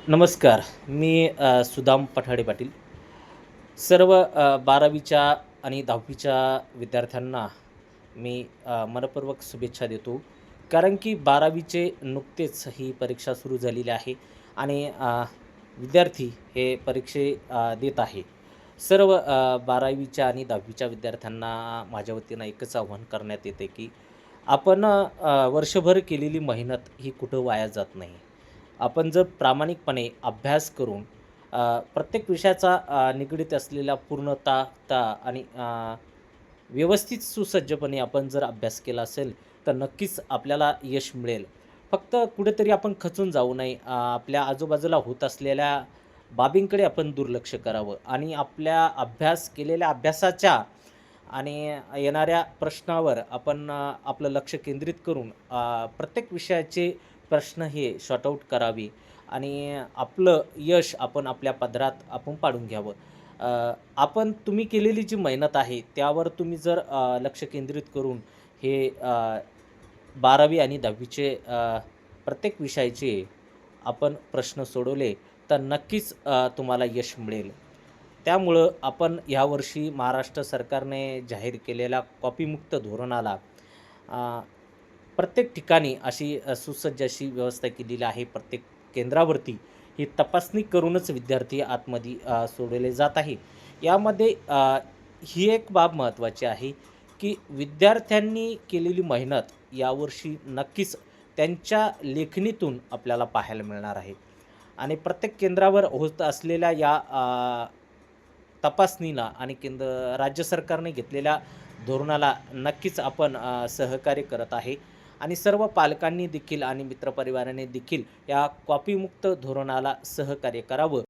नमस्कार. मी सुदाम पठाडे पाटील. सर्व 12वीच्या आणि 10वीच्या विद्यार्थ्यांना मी मनःपूर्वक शुभेच्छा देतो. कारण की 12वीचे नुकतेच ही परीक्षा सुरू झालेली आहे आणि विद्यार्थी हे देत आहे. सर्व 12वीच्या आणि 10वीच्या विद्यार्थ्यांना माझ्या वतीनं एकच आव्हान करण्यात येते, की आपण वर्षभर केलेली मेहनत ही कुठं वाया जात नाही. आपण जर प्रामाणिकपणे अभ्यास करून प्रत्येक विषयाचा निगडीत असलेला पूर्णता आणि व्यवस्थित सुसज्जपणे आपण जर अभ्यास केला असेल, तर नक्कीच आपल्याला यश मिळेल. फक्त कुठेतरी आपण खचून जाऊ नये. आपल्या आजूबाजूला होत असलेल्या बाबींकडे आपण दुर्लक्ष करावं आणि आपल्या केलेल्या अभ्यासाच्या आणि येणाऱ्या प्रश्नावर आपण आपलं लक्ष केंद्रित करून प्रत्येक विषयाचे प्रश्न हे सॉर्ट आउट करावे आणि आपलं यश आपण आपल्या पदरात आपण पाडून घ्यावं. तुम्ही केलेली जी मेहनत आहे त्यावर तुम्ही जर लक्ष केंद्रित करून हे 12वी आणि 10वीचे प्रत्येक विषयाचे आपण प्रश्न सोडवले तर नक्कीच तुम्हाला यश मिळेल. त्यामुळं आपण यावर्षी महाराष्ट्र सरकारने जाहीर केलेल्या कॉपीमुक्त धोरणाला अ, प्रत्येक ठिकाणी अशी सुसज्ज अशी व्यवस्था केलेली आहे. प्रत्येक केंद्रावरती ही तपासणी करूनच विद्यार्थी आतमध्ये सोडवले जात आहे. यामध्ये ही एक बाब महत्त्वाची आहे, की विद्यार्थ्यांनी केलेली मेहनत यावर्षी नक्कीच त्यांच्या लेखणीतून आपल्याला पाहायला मिळणार आहे. आणि प्रत्येक केंद्रावर होत असलेल्या या तपासणीला आणि राज्य सरकारने घेतलेल्या धोरणाला नक्कीच आपण सहकार्य करत आहे आणि सर्व पालकांनी देखील आणि मित्रपरिवाराने देखील या कॉपीमुक्त धोरणाला सहकार्य करावं.